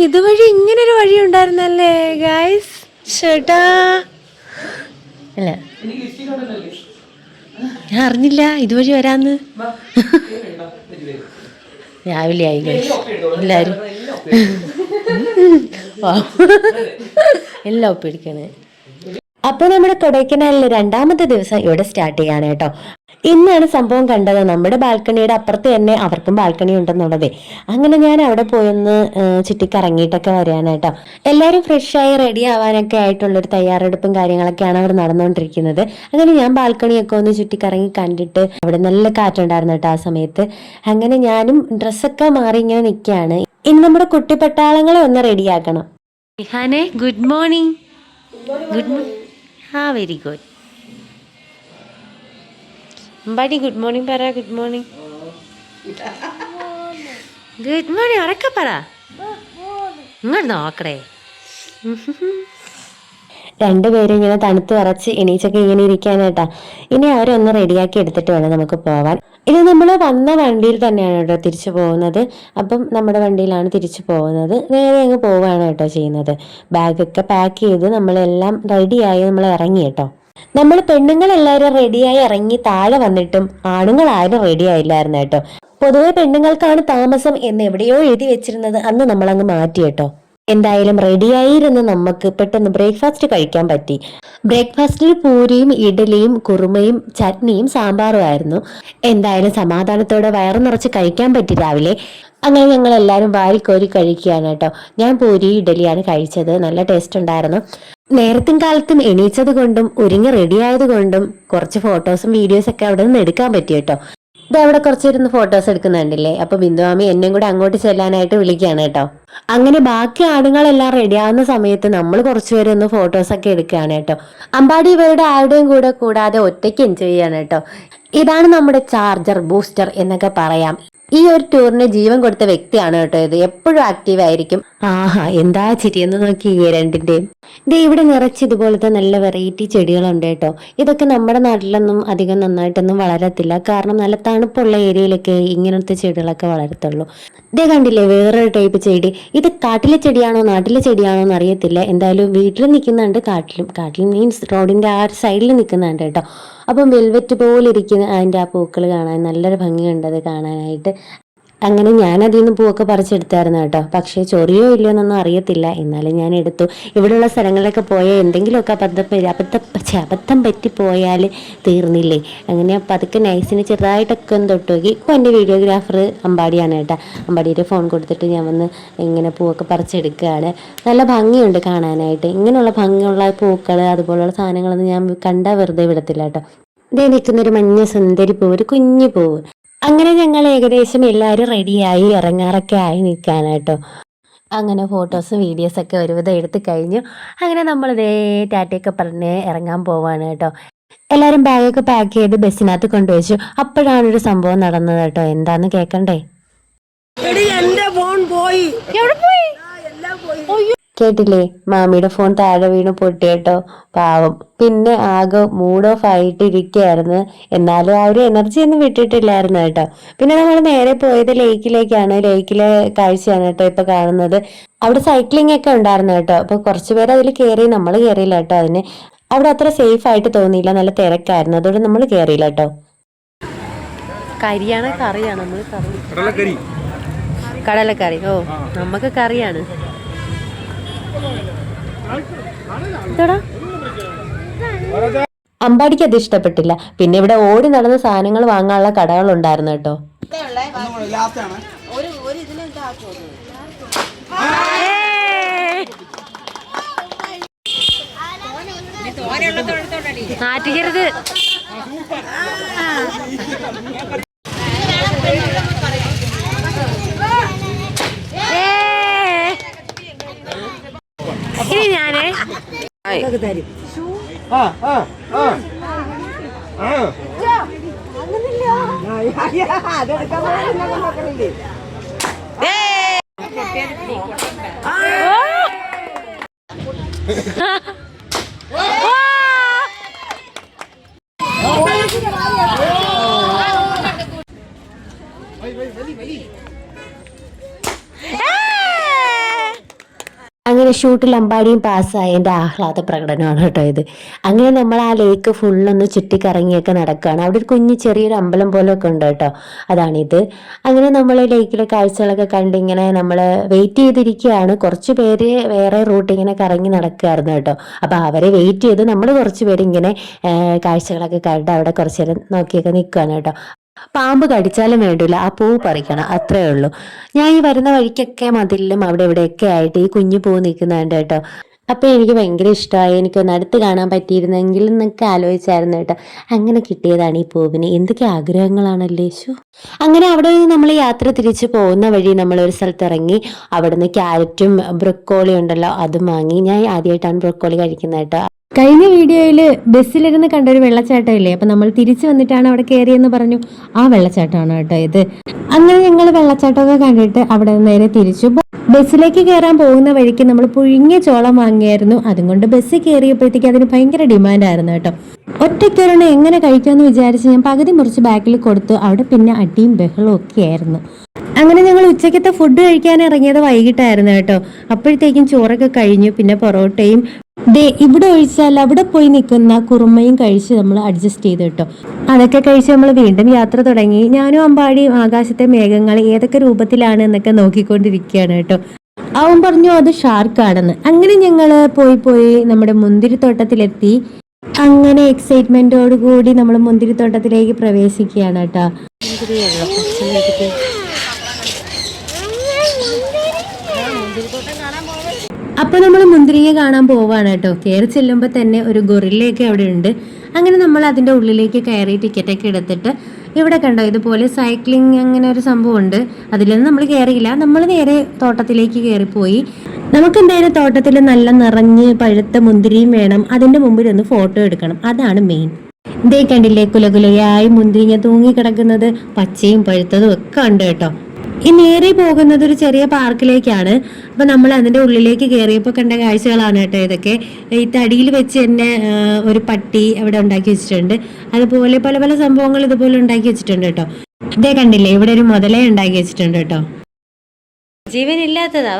ഇതുവഴി ഇങ്ങനൊരു വഴി ഉണ്ടായിരുന്നല്ലേ ഗായ്സ്? ചേട്ടാ അല്ല, ഞാൻ അറിഞ്ഞില്ല ഇതുവഴി വരാന്ന്. രാവിലെ ആയി എല്ലാരും എല്ലാം ഒപ്പിടിക്കണേ. അപ്പൊ നമ്മുടെ കൊടൈക്കനാലിലെ രണ്ടാമത്തെ ദിവസം ഇവിടെ സ്റ്റാർട്ട് ചെയ്യാണ് കേട്ടോ. ഇന്നാണ് സംഭവം കണ്ടത്. നമ്മുടെ ബാൽക്കണിയുടെ അപ്പുറത്ത് തന്നെ അവർക്കും ബാൽക്കണി ഉണ്ടെന്നുള്ളതേ. അങ്ങനെ ഞാൻ അവിടെ പോയൊന്ന് ചുറ്റിക്കറങ്ങിയിട്ടൊക്കെ വരികയാണ് കേട്ടോ. എല്ലാവരും ഫ്രഷായി റെഡി ആവാനൊക്കെ ആയിട്ടുള്ളൊരു തയ്യാറെടുപ്പും കാര്യങ്ങളൊക്കെയാണ് അവിടെ നടന്നുകൊണ്ടിരിക്കുന്നത്. അങ്ങനെ ഞാൻ ബാൽക്കണിയൊക്കെ ഒന്ന് ചുറ്റിക്കറങ്ങി കണ്ടിട്ട് അവിടെ നല്ല കാറ്റുണ്ടായിരുന്നു കേട്ടോ ആ സമയത്ത്. അങ്ങനെ ഞാനും ഡ്രസ്സൊക്കെ മാറി ഇങ്ങനെ നിൽക്കുകയാണ്. ഇനി നമ്മുടെ കുട്ടിപ്പട്ടാളങ്ങളെ ഒന്ന് റെഡിയാക്കണം. ഇഹാനെ good morning. Good morning. Very good. Ambadi good morning പറ. Good morning. ഗുഡ് മോർണിംഗ് ഉറക്കെ പറ. ഇങ്ങോട്ട് നോക്കടേ. രണ്ടുപേരും ഇങ്ങനെ തണുത്ത് വിറച്ച് എണീച്ചൊക്കെ ഇങ്ങനെ ഇരിക്കാനായിട്ടാ. ഇനി അവരൊന്ന് റെഡിയാക്കി എടുത്തിട്ട് വേണം നമുക്ക് പോവാൻ. ഇത് നമ്മൾ വന്ന വണ്ടിയിൽ തന്നെയാണ് കേട്ടോ തിരിച്ചു പോകുന്നത്. അപ്പം നമ്മുടെ വണ്ടിയിലാണ് തിരിച്ചു പോകുന്നത്. നേരെ അങ്ങ് പോവുകയാണ് കേട്ടോ ചെയ്യുന്നത്. ബാഗൊക്കെ പാക്ക് ചെയ്ത് നമ്മളെല്ലാം റെഡിയായി നമ്മൾ ഇറങ്ങി കേട്ടോ. നമ്മൾ പെണ്ണുങ്ങളെല്ലാവരും റെഡിയായി ഇറങ്ങി താഴെ വന്നിട്ടും ആണുങ്ങൾ ആരും റെഡി ആയില്ലായിരുന്നു കേട്ടോ. പൊതുവെ പെണ്ണുങ്ങൾക്കാണ് താമസം എന്ന് എവിടെയോ എഴുതി വെച്ചിരുന്നത്. അന്ന് നമ്മളങ്ങ് മാറ്റി കേട്ടോ. എന്തായാലും റെഡിയായിരുന്ന് നമുക്ക് പെട്ടെന്ന് ബ്രേക്ക്ഫാസ്റ്റ് കഴിക്കാൻ പറ്റി. ബ്രേക്ക്ഫാസ്റ്റിൽ പൂരിയും ഇഡലിയും കുറുമയും ചട്നിയും സാമ്പാറും ആയിരുന്നു. എന്തായാലും സമാധാനത്തോടെ വയറു നിറച്ച് കഴിക്കാൻ പറ്റി രാവിലെ. അങ്ങനെ ഞങ്ങൾ എല്ലാവരും വാരിക്കോരി കഴിക്കുകയാണ് കേട്ടോ. ഞാൻ പൂരി ഇഡലിയാണ് കഴിച്ചത്. നല്ല ടേസ്റ്റ് ഉണ്ടായിരുന്നു. നേരത്തും കാലത്തും എണീച്ചത് കൊണ്ടും ഒരുങ്ങി റെഡിയായത് കൊണ്ടും കുറച്ച് ഫോട്ടോസും വീഡിയോസൊക്കെ അവിടെ നിന്ന് എടുക്കാൻ പറ്റി കേട്ടോ. ഇത് അവിടെ കുറച്ചിരുന്ന് ഫോട്ടോസ് എടുക്കുന്നുണ്ടല്ലേ. അപ്പൊ ബിന്ദുമാമി എന്നെയും കൂടെ അങ്ങോട്ട് ചെല്ലാനായിട്ട് വിളിക്കുകയാണ് കേട്ടോ. അങ്ങനെ ബാക്കി ആളുകളെല്ലാം റെഡിയാവുന്ന സമയത്ത് നമ്മൾ കുറച്ചുപേരും ഒന്ന് ഫോട്ടോസൊക്കെ എടുക്കുകയാണ് കേട്ടോ. അമ്പാടി ഇവരുടെ ആരുടെയും കൂടെ കൂടാതെ ഒറ്റയ്ക്ക് എൻജോയ് ചെയ്യാണ് കേട്ടോ. ഇതാണ് നമ്മുടെ ചാർജർ ബൂസ്റ്റർ എന്നൊക്കെ പറയാം. ഈ ഒരു ടൂറിന് ജീവൻ കൊടുത്ത വ്യക്തിയാണ് കേട്ടോ ഇത്. എപ്പോഴും ആക്റ്റീവ് ആയിരിക്കും. ആഹാ എന്താ ചിരിയെന്ന് നോക്കി ഈ രണ്ടിന്റെയും. ഇത് ഇവിടെ നിറച്ച് ഇതുപോലത്തെ നല്ല വെറൈറ്റി ചെടികളുണ്ട് കേട്ടോ. ഇതൊക്കെ നമ്മുടെ നാട്ടിലൊന്നും അധികം നന്നായിട്ടൊന്നും വളരത്തില്ല. കാരണം നല്ല തണുപ്പുള്ള ഏരിയയിലൊക്കെ ഇങ്ങനത്തെ ചെടികളൊക്കെ വളരത്തുള്ളൂ. ഇതേ കണ്ടില്ലേ വേറൊരു ടൈപ്പ് ചെടി. ഇത് കാട്ടിലെ ചെടിയാണോ നാട്ടിലെ ചെടിയാണോ എന്ന് അറിയത്തില്ല. എന്തായാലും വീട്ടിൽ നിൽക്കുന്നുണ്ട്. കാട്ടിൽ മീൻസ് റോഡിന്റെ ആ ഒരു സൈഡിൽ നിൽക്കുന്നുണ്ട് കേട്ടോ. അപ്പം വെൽവെറ്റ് പോലെ ഇരിക്കുന്ന അതിൻ്റെ ആ പൂക്കൾ കാണാൻ നല്ലൊരു ഭംഗിയുണ്ട് അത് കാണാനായിട്ട്. അങ്ങനെ ഞാൻ അതിൽ നിന്ന് പൂവൊക്കെ പറിച്ചെടുത്തായിരുന്നു കേട്ടോ. പക്ഷേ ചൊറിയോ ഇല്ലയോ എന്നൊന്നും അറിയത്തില്ല. എന്നാലും ഞാൻ എടുത്തു. ഇവിടെയുള്ള സ്ഥലങ്ങളിലൊക്കെ പോയാൽ എന്തെങ്കിലുമൊക്കെ അബദ്ധം പറ്റിപ്പോയാൽ തീർന്നില്ലേ. അങ്ങനെ പതുക്കെ നൈസിന് ചെറുതായിട്ടൊക്കെ ഒന്ന് തൊട്ടുപോയി. ഇപ്പോൾ എൻ്റെ വീഡിയോഗ്രാഫർ അമ്പാടിയാണ് കേട്ടോ. അമ്പാടിയുടെ ഫോൺ കൊടുത്തിട്ട് ഞാൻ വന്ന് ഇങ്ങനെ പൂവൊക്കെ പറിച്ചെടുക്കുകയാണ്. നല്ല ഭംഗിയുണ്ട് കാണാനായിട്ട്. ഇങ്ങനെയുള്ള ഭംഗിയുള്ള പൂക്കൾ അതുപോലുള്ള സാധനങ്ങളൊന്നും ഞാൻ കണ്ടാൽ വെറുതെ വിടത്തില്ല കേട്ടോ. ഇതേ നിൽക്കുന്നൊരു മഞ്ഞ സുന്ദരി പൂവ്, ഒരു കുഞ്ഞു പൂവ്. അങ്ങനെ ഞങ്ങൾ ഏകദേശം എല്ലാവരും റെഡിയായി ഇറങ്ങാറൊക്കെ ആയി നിൽക്കുകയാണ് കേട്ടോ. അങ്ങനെ ഫോട്ടോസും വീഡിയോസൊക്കെ ഒരുവിധം എടുത്തു കഴിഞ്ഞു. അങ്ങനെ നമ്മൾ ഇതേ ടാറ്റയൊക്കെ പറഞ്ഞ് ഇറങ്ങാൻ പോവാണ് കേട്ടോ. എല്ലാവരും ബാഗൊക്കെ പാക്ക് ചെയ്ത് ബസ്സിനകത്ത് കൊണ്ടുവച്ചു. അപ്പോഴാണൊരു സംഭവം നടന്നത് കേട്ടോ. എന്താന്ന് കേൾക്കണ്ടേ? കേട്ടില്ലേ? മാമിയുടെ ഫോൺ താഴെ വീണ് പൊട്ടി കേട്ടോ. പാവം. പിന്നെ ആകെ മൂഡ് ഓഫ് ആയിട്ട് ഇരിക്കുകയായിരുന്നു. എന്നാലും ആ ഒരു എനർജി ഒന്നും വിട്ടിട്ടില്ലായിരുന്നു കേട്ടോ. പിന്നെ നമ്മൾ നേരെ പോയത് ലേക്കിലേക്കാണ്. ലേക്കിലെ കാഴ്ചയാണ് കേട്ടോ ഇപ്പൊ കാണുന്നത്. അവിടെ സൈക്ലിംഗ് ഒക്കെ ഉണ്ടായിരുന്നു കേട്ടോ. അപ്പൊ കുറച്ചുപേർ അതിൽ കയറി. നമ്മൾ കയറിയില്ല കേട്ടോ. അതിന് അവിടെ അത്ര സേഫ് ആയിട്ട് തോന്നിയില്ല. നല്ല തിരക്കായിരുന്നു. അതുകൊണ്ട് നമ്മൾ കയറിയില്ല കേട്ടോ. കരിയാണ് കറിയാണ് നമ്മൾ കടലക്കറി. ഓ നമുക്ക് കറിയാണ്. അമ്പാടിക്ക് അത് ഇഷ്ടപ്പെട്ടില്ല. പിന്നെ ഇവിടെ ഓടി നടന്ന സാധനങ്ങൾ വാങ്ങാനുള്ള കടകൾ ഉണ്ടായിരുന്നു കേട്ടോ. നാറ്റിക്കരുത്. ഇനി ഞാനേ തരും. പാരഷൂട്ടിൽ അമ്പാടിയും പാസ്സായതിൻ്റെ ആഹ്ലാദ പ്രകടനമാണ് കേട്ടോ ഇത്. അങ്ങനെ നമ്മൾ ആ ലേക്ക് ഫുള്ളൊന്ന് ചുറ്റിക്കറങ്ങിയൊക്കെ നടക്കുകയാണ്. അവിടെ ഒരു കുഞ്ഞ് ചെറിയൊരു അമ്പലം പോലെയൊക്കെ ഉണ്ട് കേട്ടോ, അതാണിത്. അങ്ങനെ നമ്മൾ ലേക്കിലെ കാഴ്ചകളൊക്കെ കണ്ട് ഇങ്ങനെ നമ്മൾ വെയിറ്റ് ചെയ്തിരിക്കുകയാണ്. കുറച്ച് പേര് വേറെ റൂട്ട് ഇങ്ങനെ കറങ്ങി നടക്കുകയായിരുന്നു കേട്ടോ. അപ്പോൾ അവരെ വെയിറ്റ് ചെയ്ത് നമ്മൾ കുറച്ച് പേര് ഇങ്ങനെ കാഴ്ചകളൊക്കെ കണ്ട് അവിടെ കുറച്ച് നേരം നോക്കിയൊക്കെ നിൽക്കുകയാണ് കേട്ടോ. പാമ്പ് കടിച്ചാലും വേണ്ടില്ല, ആ പൂ പറിക്കണം, അത്രേ ഉള്ളൂ. ഞാൻ ഈ വരുന്ന വഴിക്കൊക്കെ മതിലിലും അവിടെ ഇവിടെയൊക്കെ ആയിട്ട് ഈ കുഞ്ഞു പൂ നിൽക്കുന്നുണ്ട് കേട്ടോ. അപ്പോൾ എനിക്ക് ഭയങ്കര ഇഷ്ടമായി. എനിക്കൊന്ന് അടുത്ത് കാണാൻ പറ്റിയിരുന്നെങ്കിൽ എന്നൊക്കെ ആലോചിച്ചായിരുന്നു കേട്ടോ. അങ്ങനെ കിട്ടിയതാണ് ഈ പൂവിന്. എന്തൊക്കെ ആഗ്രഹങ്ങളാണല്ലേ യേശു. അങ്ങനെ അവിടെ നിന്ന് നമ്മൾ യാത്ര തിരിച്ചു പോകുന്ന വഴി നമ്മളൊരു സ്ഥലത്ത് ഇറങ്ങി. അവിടുന്ന് ക്യാരറ്റും ബ്രൊക്കോളി ഉണ്ടല്ലോ അതും വാങ്ങി. ഞാൻ ആദ്യമായിട്ടാണ് ബ്രൊക്കോളി കഴിക്കുന്നത് കേട്ടോ. കഴിഞ്ഞ വീഡിയോയിൽ ബസ്സിലിരുന്ന് കണ്ടൊരു വെള്ളച്ചാട്ടം ഇല്ലേ, അപ്പം നമ്മൾ തിരിച്ചു വന്നിട്ടാണ് അവിടെ കയറിയെന്ന് പറഞ്ഞു. ആ വെള്ളച്ചാട്ടമാണ് കേട്ടോ ഇത്. അങ്ങനെ ഞങ്ങൾ വെള്ളച്ചാട്ടമൊക്കെ കണ്ടിട്ട് അവിടെ നേരെ തിരിച്ചു. ബസ്സിലേക്ക് കയറാൻ പോകുന്ന വഴിക്ക് നമ്മൾ പുഴുങ്ങിയ ചോളം വാങ്ങിയായിരുന്നു. അതുകൊണ്ട് ബസ്സിൽ കയറിയപ്പോഴത്തേക്ക് അതിന് ഭയങ്കര ഡിമാൻഡായിരുന്നു കേട്ടോ. ഒറ്റയ്ക്കൊരെണ്ണം എങ്ങനെ കഴിക്കുമെന്ന് വിചാരിച്ച് ഞാൻ പകുതി മുറിച്ച് ബാക്കിൽ കൊടുത്തു. അവിടെ പിന്നെ അടിയും ബഹളവും ഒക്കെ ആയിരുന്നു. അങ്ങനെ ഞങ്ങൾ ഉച്ചക്കത്തെ ഫുഡ് കഴിക്കാൻ ഇറങ്ങിയത് വൈകിട്ടായിരുന്നു കേട്ടോ. അപ്പോഴത്തേക്കും ചോറൊക്കെ കഴിഞ്ഞു. പിന്നെ പൊറോട്ടയും ഇവിടെ ഒഴിച്ചാൽ അവിടെ പോയി നിൽക്കുന്ന കുറുമയും കഴിച്ച് നമ്മൾ അഡ്ജസ്റ്റ് ചെയ്തു കേട്ടോ. അതൊക്കെ കഴിച്ച് നമ്മൾ വീണ്ടും യാത്ര തുടങ്ങി. ഞാനും അമ്പാടിയും ആകാശത്തെ മേഘങ്ങൾ ഏതൊക്കെ രൂപത്തിലാണ് എന്നൊക്കെ നോക്കിക്കൊണ്ടിരിക്കുകയാണ് കേട്ടോ. അവൻ പറഞ്ഞു അത് ഷാർക്കാണെന്ന്. അങ്ങനെ ഞങ്ങൾ പോയി നമ്മുടെ മുന്തിരിത്തോട്ടത്തിലെത്തി. അങ്ങനെ എക്സൈറ്റ്മെന്റോട് കൂടി നമ്മൾ മുന്തിരിത്തോട്ടത്തിലേക്ക് പ്രവേശിക്കുകയാണ് കേട്ടോ. അപ്പൊ നമ്മൾ മുന്തിരിങ്ങ കാണാൻ പോവാണ് കേട്ടോ. കയറി ചെല്ലുമ്പോൾ തന്നെ ഒരു ഗൊറില്ലയൊക്കെ അവിടെ ഉണ്ട്. അങ്ങനെ നമ്മൾ അതിന്റെ ഉള്ളിലേക്ക് കയറി ടിക്കറ്റൊക്കെ എടുത്തിട്ട് ഇവിടെ കണ്ടോ ഇതുപോലെ സൈക്ലിംഗ് അങ്ങനെ ഒരു സംഭവം ഉണ്ട്. അതിലൊന്നും നമ്മൾ കയറിയില്ല. നമ്മൾ നേരെ തോട്ടത്തിലേക്ക് കയറിപ്പോയി. നമുക്ക് എന്തായാലും തോട്ടത്തിൽ നല്ല നിറഞ്ഞ് പഴുത്ത മുന്തിരിയും വേണം. അതിന്റെ മുമ്പിൽ ഒന്ന് ഫോട്ടോ എടുക്കണം, അതാണ് മെയിൻ. ഇതേ കണ്ടില്ലേ കുലകുലയായി മുന്തിരിങ്ങ തൂങ്ങി കിടക്കുന്നത്, പച്ചയും പഴുത്തതും ഒക്കെ ഉണ്ട് കേട്ടോ. ഈ നേരെ പോകുന്നത് ഒരു ചെറിയ പാർക്കിലേക്കാണ്. അപ്പൊ നമ്മൾ അതിന്റെ ഉള്ളിലേക്ക് കയറിയപ്പോൾ കണ്ട കാഴ്ചകളാണ് കേട്ടോ ഇതൊക്കെ. ഈ തടിയിൽ വെച്ച് തന്നെ ഒരു പട്ടി അവിടെ ഉണ്ടാക്കി വെച്ചിട്ടുണ്ട്. അതുപോലെ പല പല സംഭവങ്ങൾ ഇതുപോലെ ഉണ്ടാക്കി വെച്ചിട്ടുണ്ട് കേട്ടോ. ഇതേ കണ്ടില്ലേ ഇവിടെ ഒരു മുതലേ ഉണ്ടാക്കി വെച്ചിട്ടുണ്ട് കേട്ടോ. ജീവനില്ലാത്തതാ.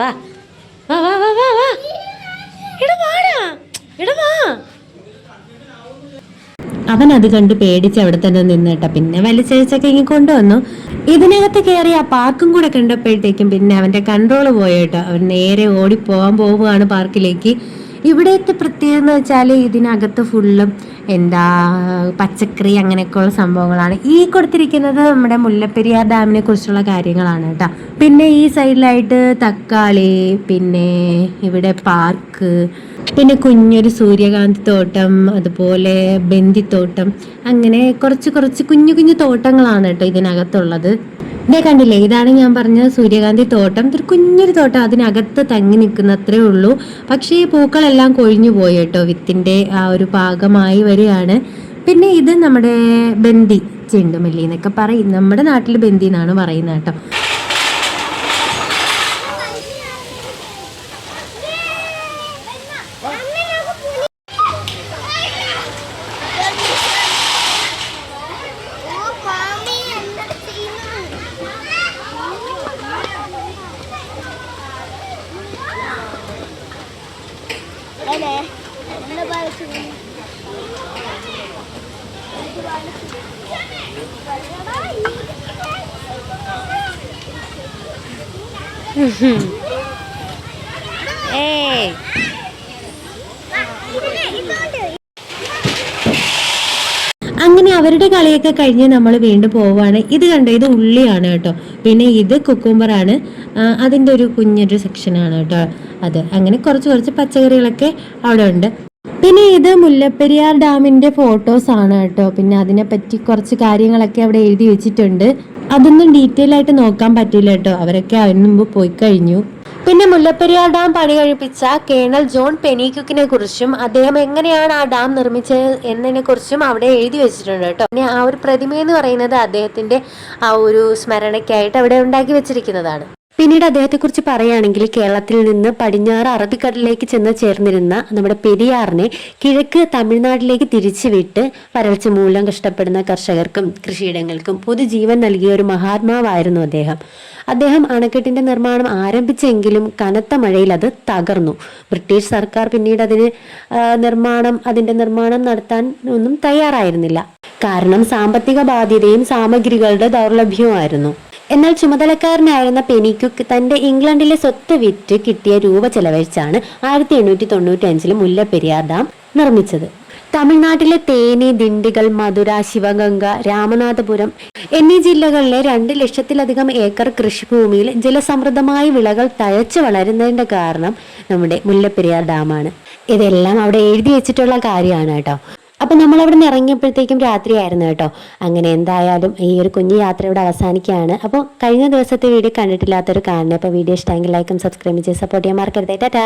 വാ വാ വാ വാ വാ വാ വാ. അവൻ അത് കണ്ട് പേടിച്ച് അവിടെ തന്നെ നിന്നിട്ട. പിന്നെ വലിച്ചഴിച്ചൊക്കെ ഇങ്ങനെ കൊണ്ടുവന്നു. ഇതിനകത്ത് കയറി ആ പാർക്കും കൂടെ കണ്ടപ്പോഴത്തേക്കും പിന്നെ അവന്റെ കൺട്രോള് പോയിട്ടോ. അവൻ നേരെ ഓടിപ്പോവാൻ പോവുകയാണ് പാർക്കിലേക്ക്. ഇവിടത്തെ പ്രത്യേകത എന്ന് വെച്ചാൽ ഇതിനകത്ത് ഫുള്ളും പച്ചക്കറി അങ്ങനെയൊക്കെയുള്ള സംഭവങ്ങളാണ്. ഈ കൊടുത്തിരിക്കുന്നത് നമ്മുടെ മുല്ലപ്പെരിയാർ ഡാമിനെ കുറിച്ചുള്ള കാര്യങ്ങളാണ് കേട്ടോ. പിന്നെ ഈ സൈഡിലായിട്ട് തക്കാളി, പിന്നെ ഇവിടെ പാർക്ക്, പിന്നെ കുഞ്ഞൊരു സൂര്യകാന്തി തോട്ടം, അതുപോലെ ബന്ദിത്തോട്ടം, അങ്ങനെ കുറച്ച് കുഞ്ഞു കുഞ്ഞു തോട്ടങ്ങളാണ് കേട്ടോ ഇതിനകത്തുള്ളത്. ഇതേ കണ്ടില്ലേ, ഇതാണ് ഞാൻ പറഞ്ഞ സൂര്യകാന്തി തോട്ടം. ഇതൊരു കുഞ്ഞൊരു തോട്ടം, അതിനകത്ത് തങ്ങി നിൽക്കുന്ന അത്രേ ഉള്ളൂ. പക്ഷേ ഈ പൂക്കളെല്ലാം കൊഴിഞ്ഞു പോയി കേട്ടോ, വിത്തിന്റെ ആ ഒരു ഭാഗമായി വരികയാണ്. പിന്നെ ഇത് നമ്മുടെ ബന്ദി, ചെണ്ടുമല്ലി എന്നൊക്കെ പറയും. നമ്മുടെ നാട്ടിൽ ബന്ദി എന്നാണ് പറയുന്നത് കേട്ടോ. അങ്ങനെ അവരുടെ കളിയൊക്കെ കഴിഞ്ഞ് നമ്മൾ വീണ്ടും പോവാണ്. ഇത് കണ്ടോ, ഇത് ഉള്ളിയാണ് കേട്ടോ. പിന്നെ ഇത് കുക്കുംബറാണ്, അതിൻ്റെ ഒരു കുഞ്ഞൊരു സെക്ഷനാണ് കേട്ടോ അത്. അങ്ങനെ കുറച്ച് പച്ചക്കറികളൊക്കെ അവിടെ ഉണ്ട്. പിന്നെ ഇത് മുല്ലപ്പെരിയാർ ഡാമിന്റെ ഫോട്ടോസ് ആണ് കേട്ടോ. പിന്നെ അതിനെപ്പറ്റി കുറച്ച് കാര്യങ്ങളൊക്കെ അവിടെ എഴുതി വെച്ചിട്ടുണ്ട്. അതൊന്നും ഡീറ്റെയിൽ ആയിട്ട് നോക്കാൻ പറ്റില്ല കേട്ടോ, അവരൊക്കെ അതിന് മുമ്പ് പോയി കഴിഞ്ഞു. പിന്നെ മുല്ലപ്പെരിയാർ ഡാം പണി കഴിപ്പിച്ച കേണൽ ജോൺ പെനിക്യുക്കിനെ കുറിച്ചും അദ്ദേഹം എങ്ങനെയാണ് ആ ഡാം നിർമ്മിച്ചത് എന്നതിനെ കുറിച്ചും അവിടെ എഴുതി വെച്ചിട്ടുണ്ട് കേട്ടോ. പിന്നെ ആ ഒരു പ്രതിമ എന്ന് പറയുന്നത് അദ്ദേഹത്തിന്റെ ആ ഒരു സ്മരണയ്ക്കായിട്ട് അവിടെ ഉണ്ടാക്കി വെച്ചിരിക്കുന്നതാണ്. പിന്നീട് അദ്ദേഹത്തെക്കുറിച്ച് പറയുകയാണെങ്കിൽ കേരളത്തിൽ നിന്ന് പടിഞ്ഞാറ് അറബിക്കടലിലേക്ക് ചെന്ന് ചേർന്നിരുന്ന നമ്മുടെ പെരിയാറിനെ കിഴക്ക് തമിഴ്നാട്ടിലേക്ക് തിരിച്ചുവിട്ട് വരൾച്ച മൂലം കഷ്ടപ്പെടുന്ന കർഷകർക്കും കൃഷിയിടങ്ങൾക്കും പൊതുജീവൻ നൽകിയ ഒരു മഹാത്മാവായിരുന്നു അദ്ദേഹം അണക്കെട്ടിന്റെ നിർമ്മാണം ആരംഭിച്ചെങ്കിലും കനത്ത മഴയിൽ അത് തകർന്നു. ബ്രിട്ടീഷ് സർക്കാർ പിന്നീട് അതിന്റെ നിർമ്മാണം നടത്താൻ ഒന്നും തയ്യാറായിരുന്നില്ല. കാരണം സാമ്പത്തിക ബാധ്യതയും സാമഗ്രികളുടെ ദൗർലഭ്യവുമായിരുന്നു. എന്നാൽ ചുമതലക്കാരനായിരുന്ന പെനിക്വിക്ക് തന്റെ ഇംഗ്ലണ്ടിലെ സ്വത്ത് വിറ്റ് കിട്ടിയ രൂപ ചെലവഴിച്ചാണ് 1895 മുല്ലപ്പെരിയാർ ഡാം നിർമ്മിച്ചത്. തമിഴ്നാട്ടിലെ തേനി, ദിണ്ടിഗൽ, മധുര, ശിവഗംഗ, രാമനാഥപുരം എന്നീ ജില്ലകളിലെ 2 ലക്ഷത്തിലധികം ഏക്കർ കൃഷിഭൂമിയിൽ ജലസമൃദ്ധമായ വിളകൾ തഴച്ചു വളരുന്നതിന്റെ കാരണം നമ്മുടെ മുല്ലപ്പെരിയാർ ഡാമാണ്. ഇതെല്ലാം അവിടെ എഴുതി വെച്ചിട്ടുള്ള കാര്യമാണ് കേട്ടോ. അപ്പൊ നമ്മൾ അവിടെ നിന്ന് ഇറങ്ങിയപ്പോഴത്തേക്കും രാത്രിയായിരുന്നു കേട്ടോ. അങ്ങനെ എന്തായാലും ഈ ഒരു കുഞ്ഞു യാത്ര ഇവിടെ അവസാനിക്കുകയാണ്. അപ്പോൾ കഴിഞ്ഞ ദിവസത്തെ വീഡിയോ കണ്ടിട്ടില്ലാത്തൊരു കാണണേ. അപ്പോൾ വീഡിയോ ഇഷ്ടമെങ്കിൽ ലൈക്കും സബ്സ്ക്രൈബ് ചെയ്ത് സപ്പോർട്ട് ചെയ്യാൻ മറക്കരുത്. ടാറ്റാ.